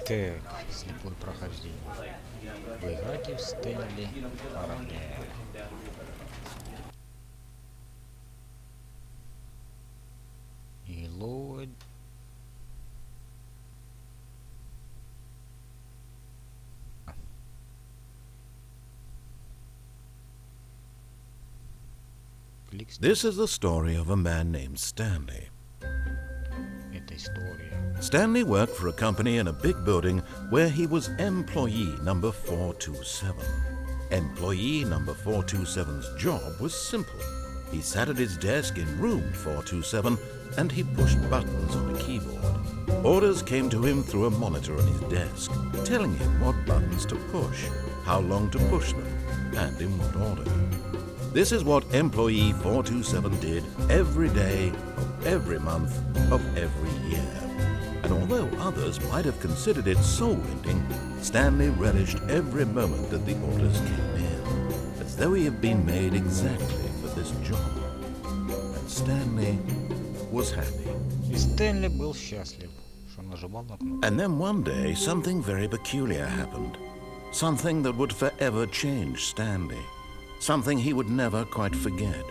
Так, слепое прохождение. Вы играете в Стенли Парable. И ловить. This is the story of a man named Stanley. Это история. Stanley worked for a company in a big building where he was employee number 427. Employee number 427's job was simple. He sat at his desk in room 427 and he pushed buttons on a keyboard. Orders came to him through a monitor on his desk, telling him what buttons to push, how long to push them, and in what order. This is what employee 427 did every day of every month of every year. And although others might have considered it soul-ending, Stanley relished every moment that the orders came in, as though he had been made exactly for this job. And Stanley was happy. И Стэнли был счастлив, что нажимал на кнопку. And then one day something very peculiar happened. Something that would forever change Stanley. Something he would never quite forget.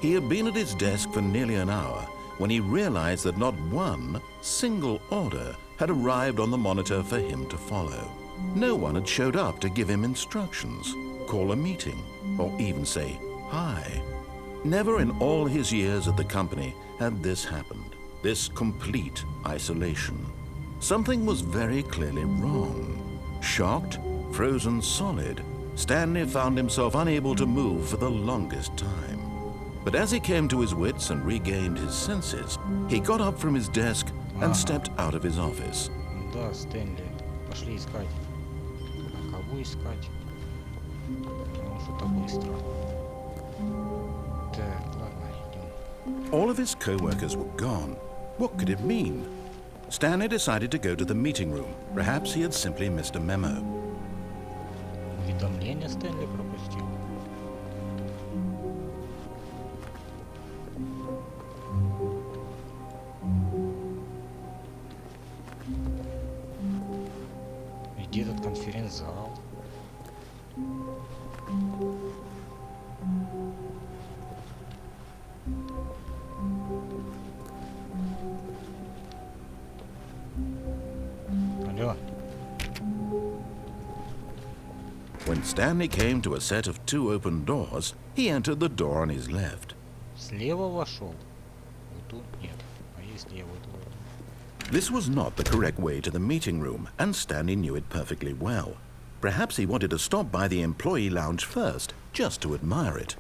He had been at his desk for nearly an hour when he realized that not one single order had arrived on the monitor for him to follow. No one had showed up to give him instructions, call a meeting, or even say hi. Never in all his years at the company had this happened, this complete isolation. Something was very clearly wrong. Shocked, frozen solid, Stanley found himself unable to move for the longest time. But as he came to his wits and regained his senses, he got up from his desk and stepped out of his office. Да, Стэнли, пошли искать. А кого искать? Ну, что-то быстро. Так, ладно, идем. All of his co-workers were gone. What could it mean? Stanley decided to go to the meeting room. Perhaps he had simply missed a memo. Уведомление Стэнли пропустил. Где этот конференц-зал? Алло. When Stanley came to a set of two open doors, he entered the door on his left. Слева вошел. Вот тут нет. А если я вот в эту? This was not the correct way to the meeting room, and Stanley knew it perfectly well. Perhaps he wanted to stop by the employee lounge first, just to admire it.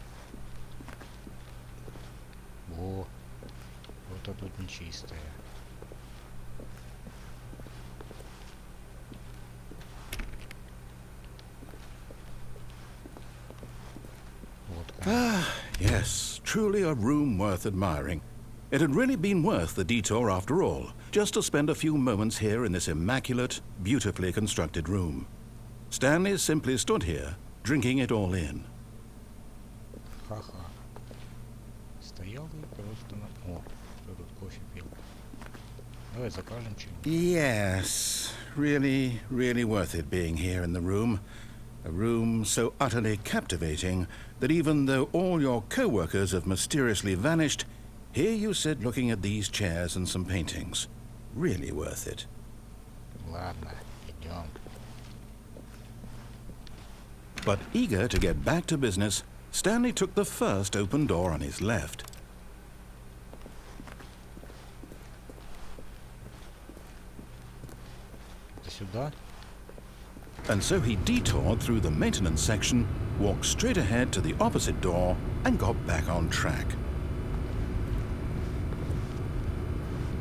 Во. Вот это тут нечистое. Ah, yes, truly a room worth admiring. It had really been worth the detour after all, just to spend a few moments here in this immaculate, beautifully constructed room. Stanley simply stood here, drinking it all in. Ха-ха. Стоял и просто на... О, кто тут кофе пил? Давай закажем что-нибудь. Yes, really, really worth it being here in the room. A room so utterly captivating that even though all your co-workers have mysteriously vanished, here you sit looking at these chairs and some paintings. Really worth it. Ладно, идем. But eager to get back to business, Stanley took the first open door on his left. Это сюда? And so he detoured through the maintenance section, walked straight ahead to the opposite door, and got back on track.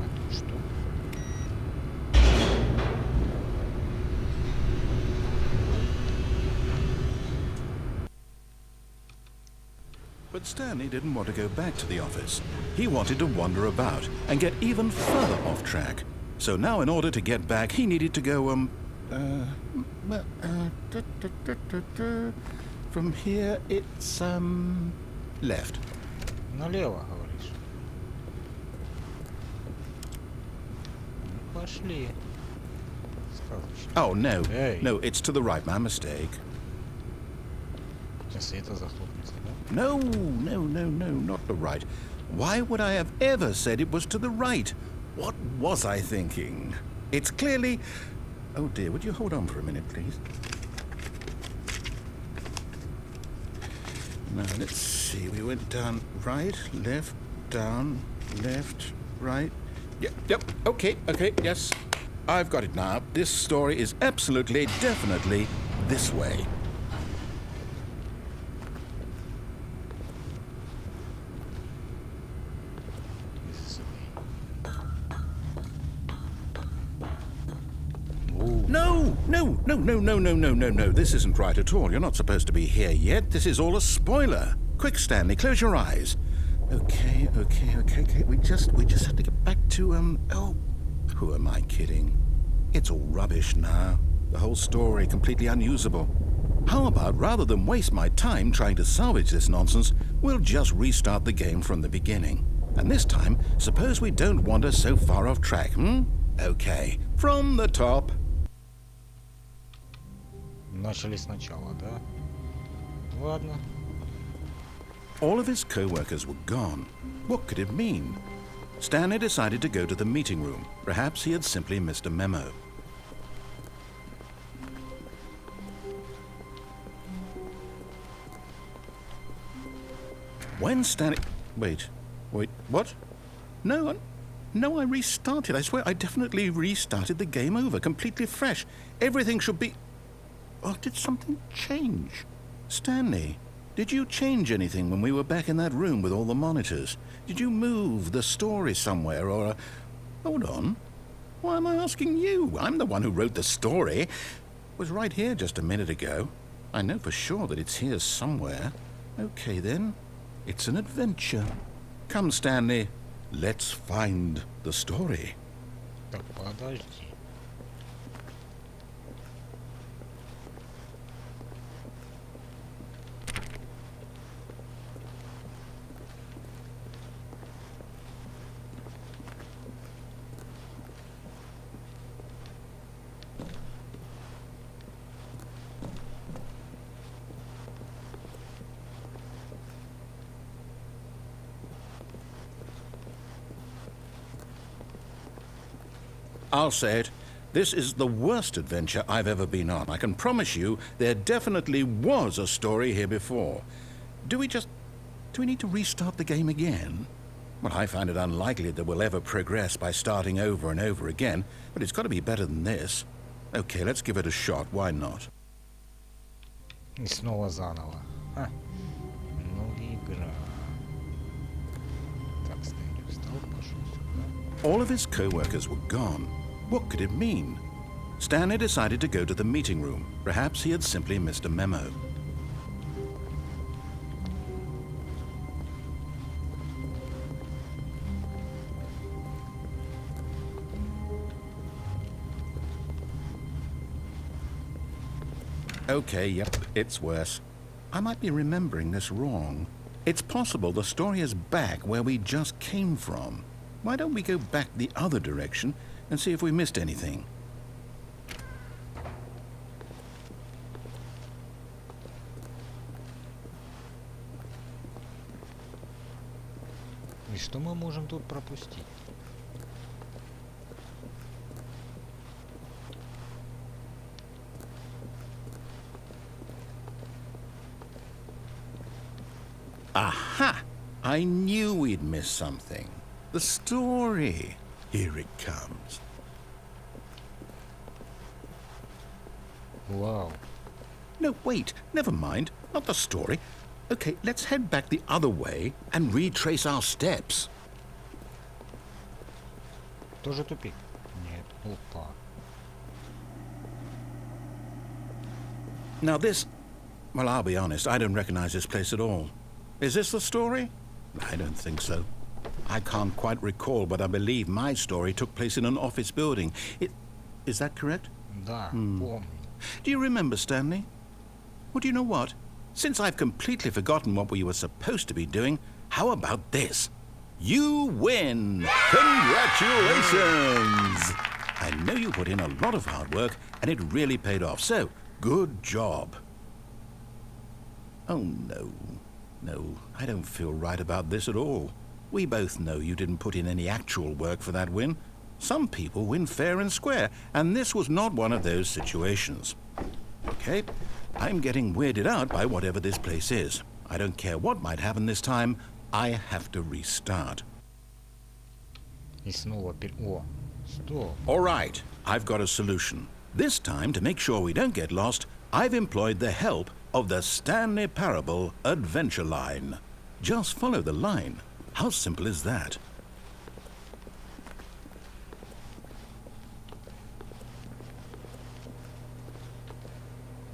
А тут что? But Stanley didn't want to go back to the office. He wanted to wander about and get even further off track. So now in order to get back, he needed to go, from here it's, left. Налево, говоришь? Ну, пошли. рассказывающий. Oh, no. Hey. No, it's to the right. My mistake. Сейчас и это захлопнется, да? No, not the right. Why would I have ever said it was to the right? What was I thinking? It's clearly... Oh dear, would you hold on for a minute, please? Now, let's see. We went down right, left, down, left, right. Yep, okay, yes. I've got it now. This story is absolutely, definitely this way. No. This isn't right at all. You're not supposed to be here yet. This is all a spoiler. Quick, Stanley, close your eyes. Okay. We just have to get back to, oh, who am I kidding? It's all rubbish now. The whole story completely unusable. How about, rather than waste my time trying to salvage this nonsense, we'll just restart the game from the beginning. And this time, suppose we don't wander so far off track, Okay, from the top. Начали сначала, да? Ладно. All of his co-workers were gone. What could it mean? Stanley decided to go to the meeting room. Perhaps he had simply missed a memo. When Stanley... Wait, what? No, I restarted. I swear I definitely restarted the game over, completely fresh. Everything should be... Oh, did something change? Stanley, did you change anything when we were back in that room with all the monitors? Did you move the story somewhere or... Hold on. Why am I asking you? I'm the one who wrote the story. It was right here just a minute ago. I know for sure that it's here somewhere. Okay, then. It's an adventure. Come, Stanley. Let's find the story. Так, подожди. I'll say it. This is the worst adventure I've ever been on. I can promise you there definitely was a story here before. Do we need to restart the game again? Well, I find it unlikely that we'll ever progress by starting over and over again, but it's got to be better than this. Okay, let's give it a shot. Why not? И снова заново. Ха. Ну, игра. Так, Стэнли встал, пошел сюда. All of his co-workers were gone. What could it mean? Stanley decided to go to the meeting room. Perhaps he had simply missed a memo. Okay, yep, it's worse. I might be remembering this wrong. It's possible the story is back where we just came from. Why don't we go back the other direction and see if we missed anything? И что мы можем тут пропустить? Aha! I knew we'd miss something. The story. Here it comes. Wow. No, wait. Never mind. Not the story. Okay, let's head back the other way and retrace our steps. Тоже тупик? Нет. Опа. Now this... Well, I'll be honest. I don't recognize this place at all. Is this the story? I don't think so. I can't quite recall, but I believe my story took place in an office building. Is that correct? Да, помню. Do you remember, Stanley? Well, do you know what? Since I've completely forgotten what we were supposed to be doing, how about this? You win! Congratulations! I know you put in a lot of hard work, and it really paid off. So, good job. Oh, no. No, I don't feel right about this at all. We both know you didn't put in any actual work for that win. Some people win fair and square, and this was not one of those situations. Okay, I'm getting weirded out by whatever this place is. I don't care what might happen this time. I have to restart. И снова О, стоп. All right, I've got a solution. This time, to make sure we don't get lost, I've employed the help of the Stanley Parable adventure line. Just follow the line. How simple is that?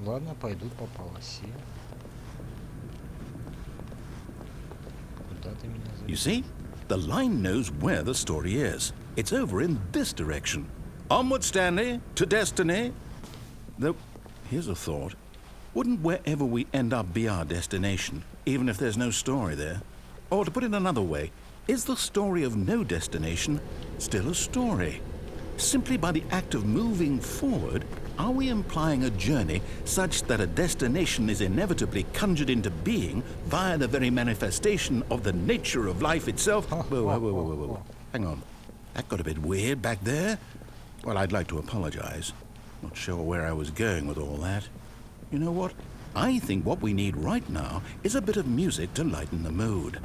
Ладно, пойду по полосе. Куда ты меня заведешь? You see? The line knows where the story is. It's over in this direction. Onward, Stanley, to destiny. Though, here's a thought. Wouldn't wherever we end up be our destination, even if there's no story there? Or to put it another way, is the story of no destination still a story? Simply by the act of moving forward, are we implying a journey such that a destination is inevitably conjured into being via the very manifestation of the nature of life itself? Whoa. Hang on. That got a bit weird back there. Well, I'd like to apologize. Not sure where I was going with all that. You know what? I think what we need right now is a bit of music to lighten the mood.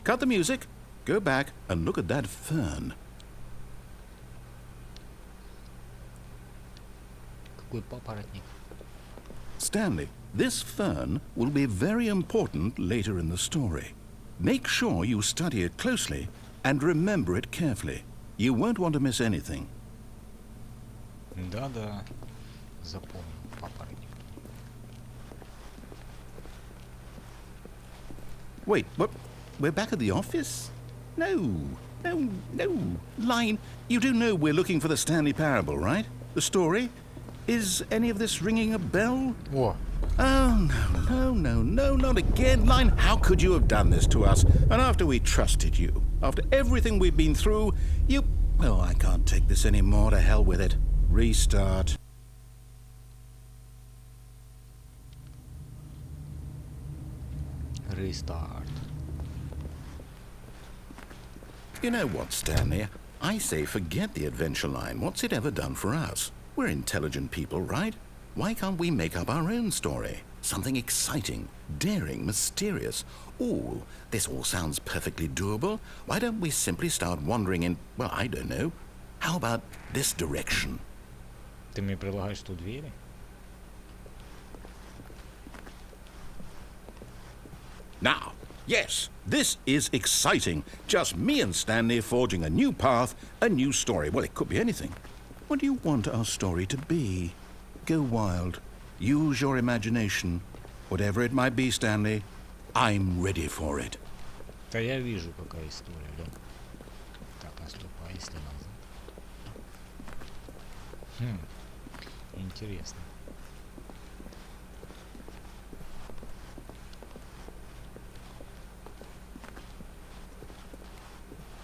Cut the music, go back and look at that fern. Какой папоротник? Stanley, this fern will be very important later in the story. Make sure you study it closely and remember it carefully. You won't want to miss anything. Да, запомнил папоротник. Wait, what? We're back at the office? No. Line, you do know we're looking for the Stanley Parable, right? The story? Is any of this ringing a bell? О, Oh, no, not again. Line, how could you have done this to us? And after we trusted you, after everything we've been through, you... Oh, I can't take this anymore. To hell with it. Restart. restart. You know what, Stanley? I say forget the adventure line. What's it ever done for us? We're intelligent people, right? Why can't we make up our own story? Something exciting, daring, mysterious. Ooh, this all sounds perfectly doable. Why don't we simply start wandering in, well, I don't know. How about this direction? Ты мне предлагаешь тут двери? Now, yes, this is exciting. Just me and Stanley forging a new path, a new story. Well, it could be anything. What do you want our story to be? Go wild. Use your imagination. Whatever it might be, Stanley, I'm ready for it. Да я вижу, какая история, да. Так, наступай, если назад. Интересно.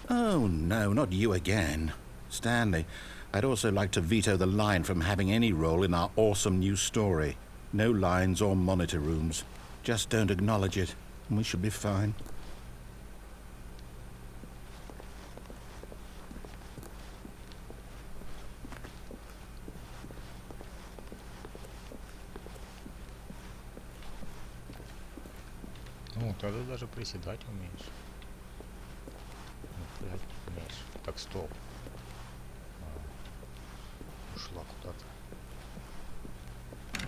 Oh, no, not you again. Stanley, I'd also like to veto the line from having any role in our awesome new story. No lines or monitor rooms. Just don't acknowledge it, and we should be fine. Ну, тогда даже приседать умеешь. Ну, приседать умеешь. Так, стоп. Ушла куда-то.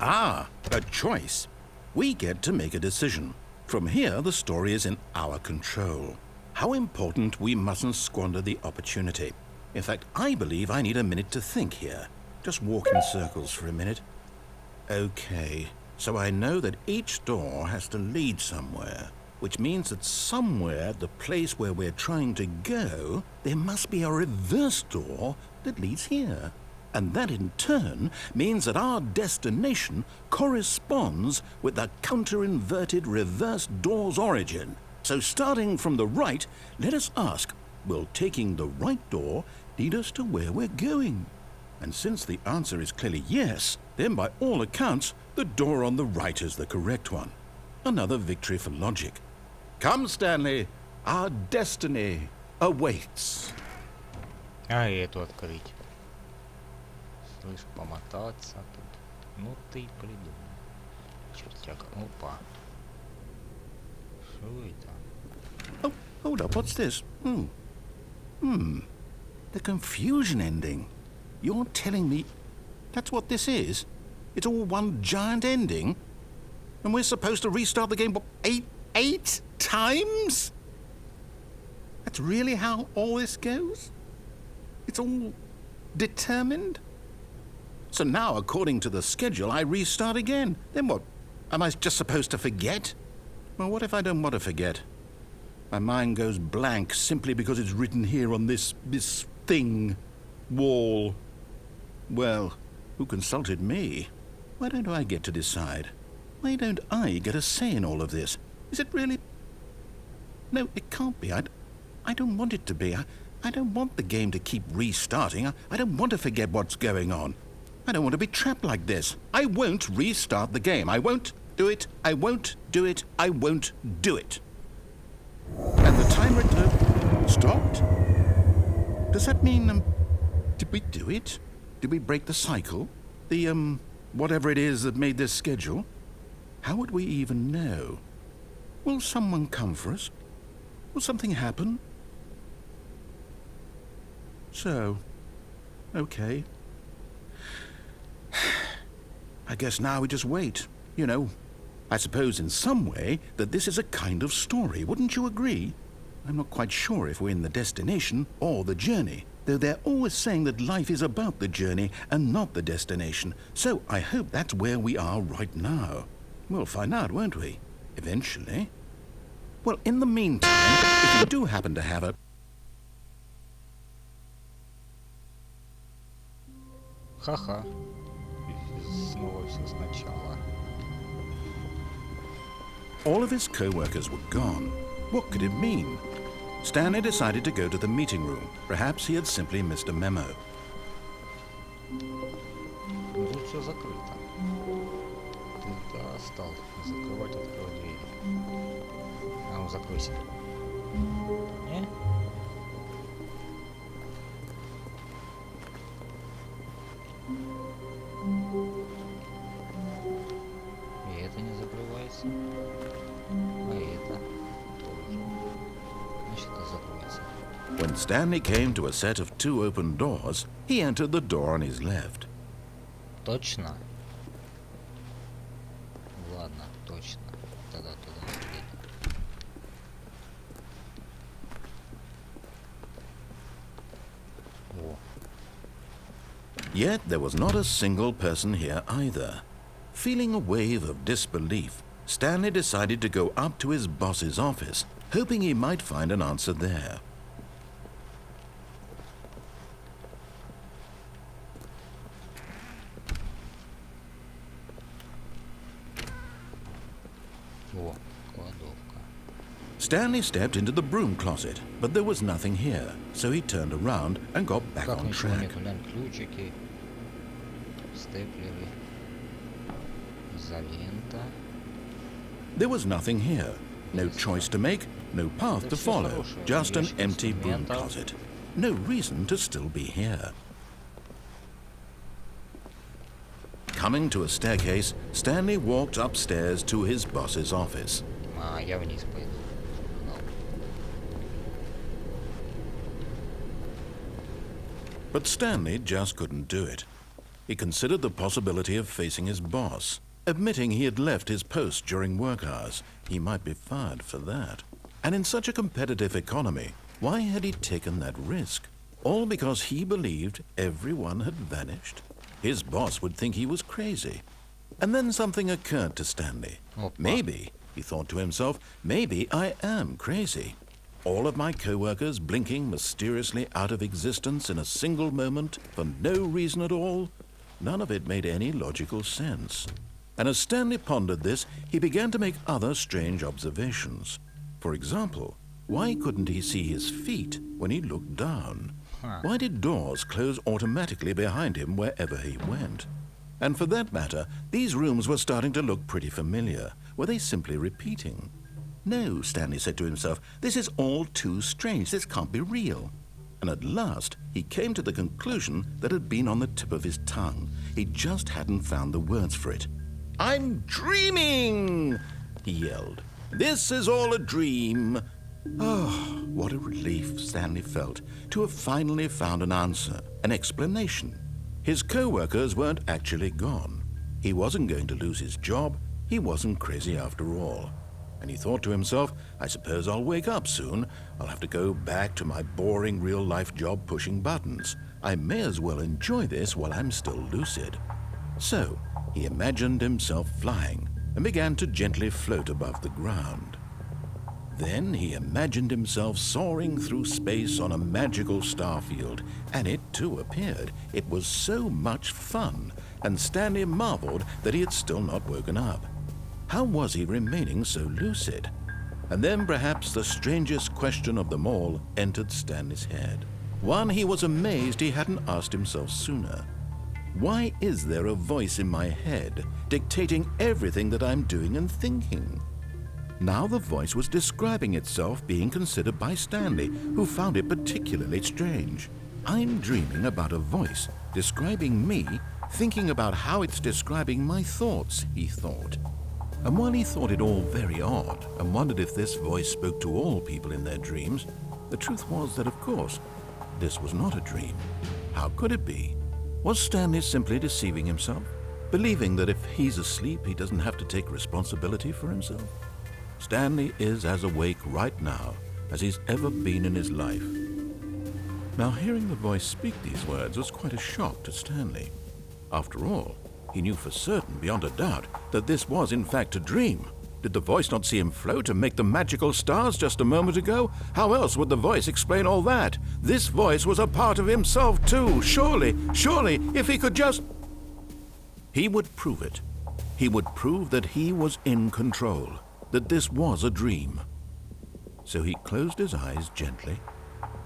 Ah, a choice. We get to make a decision. From here, the story is in our control. How important we mustn't squander the opportunity. In fact, I believe I need a minute to think here. Just walk in circles for a minute. Okay, so I know that each door has to lead somewhere. which means that somewhere at the place where we're trying to go, there must be a reverse door that leads here. And that in turn means that our destination corresponds with the counter-inverted reverse door's origin. So starting from the right, let us ask, will taking the right door lead us to where we're going? And since the answer is clearly yes, then by all accounts, the door on the right is the correct one. Another victory for logic. Come, Stanley, our destiny awaits. А эту открыть. Слышь, помотаться тут. Ну ты придумал. Чертяка. Опа. Что это? Oh, hold up, what's this? The confusion ending. You're telling me that's what this is? It's all one giant ending? And we're supposed to restart the game, what, eight times? That's really how all this goes? It's all determined? So now, according to the schedule, I restart again. Then what? Am I just supposed to forget? Well, what if I don't want to forget? My mind goes blank simply because it's written here on this thing, wall. Well, who consulted me? Why don't I get to decide? Why don't I get a say in all of this? Is it really? No, it can't be. I don't want it to be. I don't want the game to keep restarting. I don't want to forget what's going on. I don't want to be trapped like this. I won't restart the game. I won't do it. I won't do it. I won't do it. And the timer stopped? Does that mean, did we do it? Did we break the cycle? The, whatever it is that made this schedule? How would we even know? Will someone come for us? Will something happen? So, okay. I guess now we just wait. You know, I suppose in some way that this is a kind of story, wouldn't you agree? I'm not quite sure if we're in the destination or the journey, though they're always saying that life is about the journey and not the destination. So I hope that's where we are right now. We'll find out, won't we? Eventually. Well, in the meantime, if you do happen to have a... Ха-ха. Снова все сначала. All of his co-workers were gone. What could it mean? Stanley decided to go to the meeting room. Perhaps he had simply missed a memo. Ну тут все закрыто. Ты достал. Закрывать, открывать двери. А ну закройся. Не? И это не закрывается. А это тоже. Значит, это закроется. When Stanley came to a set of 2 open doors, he entered the door on his left. Точно? Ладно, точно. Тогда туда едем. О. Yet there was not a single person here either. Feeling a wave of disbelief, Stanley decided to go up to his boss's office, hoping he might find an answer there. О, кладовка. Stanley stepped into the broom closet, but there was nothing here, so he turned around and got back Как on ничего track. нету, глянь, ключики, степлеры, изолента. There was nothing here. No choice to make, no path to follow, just an empty broom closet. No reason to still be here. Coming to a staircase, Stanley walked upstairs to his boss's office. А, я вниз пойду. Ну. But Stanley just couldn't do it. He considered the possibility of facing his boss. Admitting he had left his post during work hours, he might be fired for that. And in such a competitive economy, why had he taken that risk? All because he believed everyone had vanished? His boss would think he was crazy. And then something occurred to Stanley. Опа. Maybe He thought to himself, maybe I am crazy. All of my co-workers blinking mysteriously out of existence in a single moment for no reason at all. None of it made any logical sense. And as Stanley pondered this, he began to make other strange observations. For example, why couldn't he see his feet when he looked down? Why did doors close automatically behind him wherever he went? And for that matter, these rooms were starting to look pretty familiar. Were they simply repeating? No, Stanley said to himself, this is all too strange. This can't be real. And at last, he came to the conclusion that had been on the tip of his tongue. He just hadn't found the words for it. I'm dreaming, he yelled. This is all a dream. Oh, what a relief Stanley felt to have finally found an answer, an explanation. His co-workers weren't actually gone. He wasn't going to lose his job. He wasn't crazy after all. And he thought to himself, I suppose I'll wake up soon. I'll have to go back to my boring real-life job pushing buttons. I may as well enjoy this while I'm still lucid. So he imagined himself flying and began to gently float above the ground. Then he imagined himself soaring through space on a magical starfield, and it too appeared. It was so much fun, and Stanley marveled that he had still not woken up. How was he remaining so lucid? And then perhaps the strangest question of them all entered Stanley's head. One he was amazed he hadn't asked himself sooner. Why is there a voice in my head dictating everything that I'm doing and thinking? Now the voice was describing itself being considered by Stanley, who found it particularly strange. I'm dreaming about a voice describing me, thinking about how it's describing my thoughts, he thought. And while he thought it all very odd and wondered if this voice spoke to all people in their dreams, the truth was that, of course, this was not a dream. How could it be? Was Stanley simply deceiving himself, believing that if he's asleep, he doesn't have to take responsibility for himself? Stanley is as awake right now as he's ever been in his life. Now, hearing the voice speak these words was quite a shock to Stanley. After all, he knew for certain, beyond a doubt, that this was in fact a dream. Did the voice not see him float and make the magical stars just a moment ago? How else would the voice explain all that? This voice was a part of himself too. Surely, if he could just... He would prove it. He would prove that he was in control, that this was a dream. So he closed his eyes gently,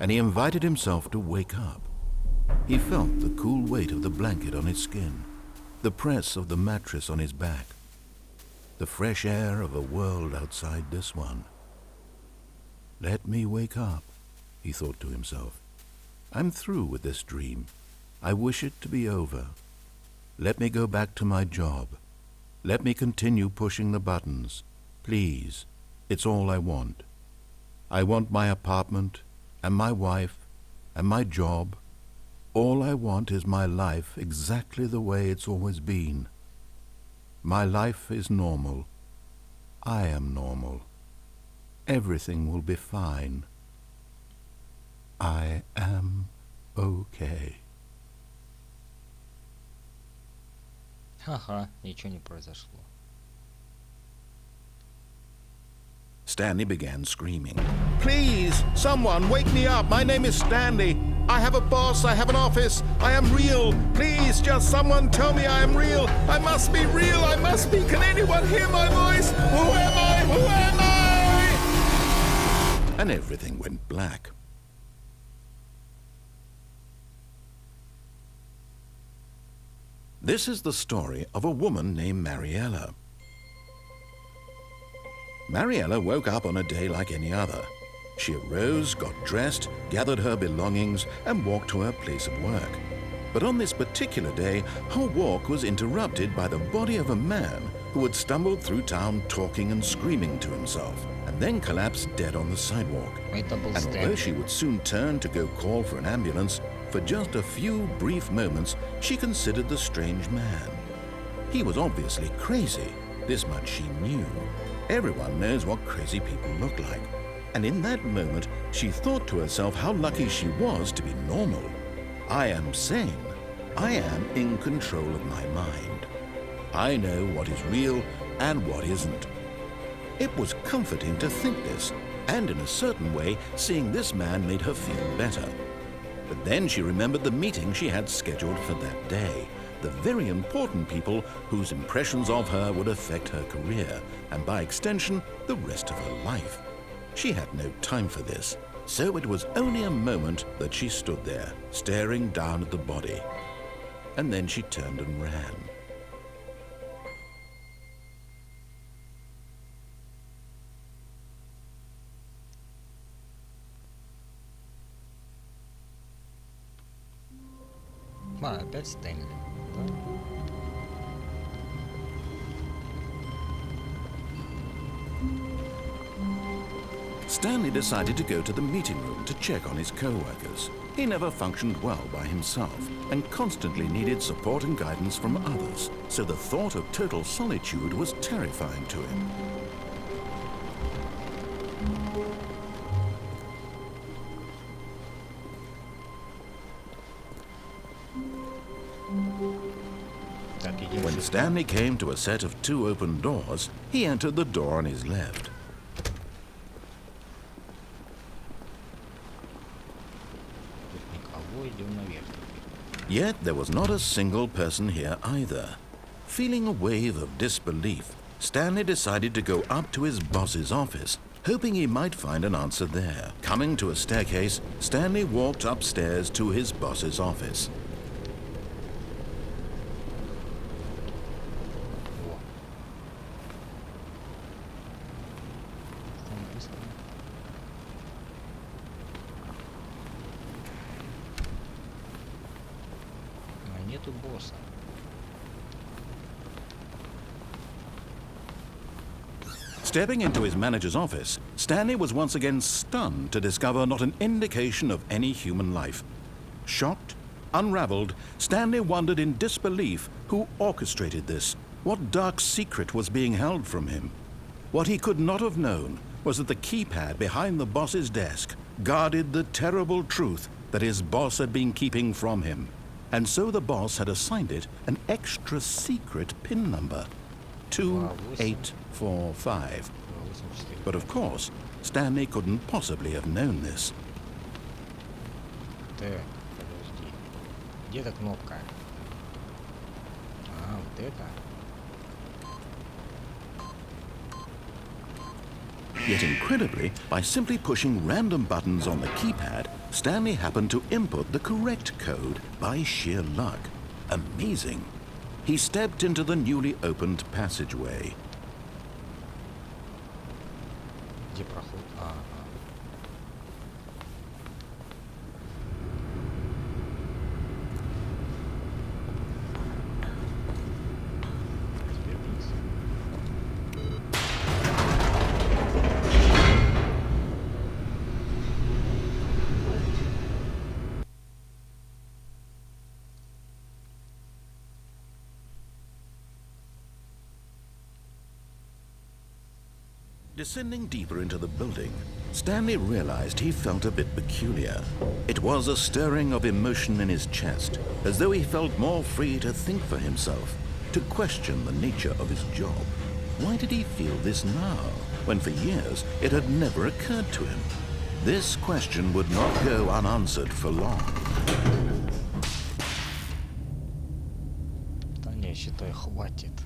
and he invited himself to wake up. He felt the cool weight of the blanket on his skin, the press of the mattress on his back, the fresh air of a world outside this one. Let me wake up, he thought to himself. I'm through with this dream. I wish it to be over. Let me go back to my job. Let me continue pushing the buttons. Please, it's all I want. I want my apartment and my wife and my job. All I want is my life exactly the way it's always been. My life is normal. I am normal. Everything will be fine. I am okay. Ага, ничего не произошло. Stanley began screaming. Please, someone, wake me up. My name is Stanley. I have a boss. I have an office. I am real. Please, just someone tell me I am real. I must be real. I must be. Can anyone hear my voice? Who am I? Who am I? And everything went black. This is the story of a woman named Mariella. Mariella woke up on a day like any other. She arose, got dressed, gathered her belongings, and walked to her place of work. But on this particular day, her walk was interrupted by the body of a man who had stumbled through town talking and screaming to himself, and then collapsed dead on the sidewalk. And although she would soon turn to go call for an ambulance, for just a few brief moments, she considered the strange man. He was obviously crazy. This much she knew. Everyone knows what crazy people look like. And in that moment, she thought to herself how lucky she was to be normal. I am sane. I am in control of my mind. I know what is real and what isn't. It was comforting to think this, and in a certain way, seeing this man made her feel better. But then she remembered the meeting she had scheduled for that day, the very important people whose impressions of her would affect her career, and by extension, the rest of her life. She had no time for this, so it was only a moment that she stood there, staring down at the body. And then she turned and ran. Опять Стэнли, да? Stanley decided to go to the meeting room to check on his co-workers. He never functioned well by himself and constantly needed support and guidance from others, so the thought of total solitude was terrifying to him. When Stanley came to a set of 2 open doors, he entered the door on his left. Yet there was not a single person here either. Feeling a wave of disbelief, Stanley decided to go up to his boss's office, hoping he might find an answer there. Coming to a staircase, Stanley walked upstairs to his boss's office. Нету босса. Stepping into his manager's office, Stanley was once again stunned to discover not an indication of any human life. Shocked, unraveled, Stanley wondered in disbelief who orchestrated this, what dark secret was being held from him. What he could not have known was that the keypad behind the boss's desk guarded the terrible truth that his boss had been keeping from him. And so the boss had assigned it an extra secret PIN number, 2845. But of course, Stanley couldn't possibly have known this. Так, подожди. Где эта кнопка? А, вот это. Yet incredibly, by simply pushing random buttons on the keypad, Stanley happened to input the correct code by sheer luck. Amazing. He stepped into the newly opened passageway. Где проход? Ага. Теперь вниз. Descending deeper into the building, Stanley realized he felt a bit peculiar. It was a stirring of emotion in his chest, as though he felt more free to think for himself, to question the nature of his job. Why did he feel this now, when for years it had never occurred to him? This question would not go unanswered for long. Да не, считай, хватит.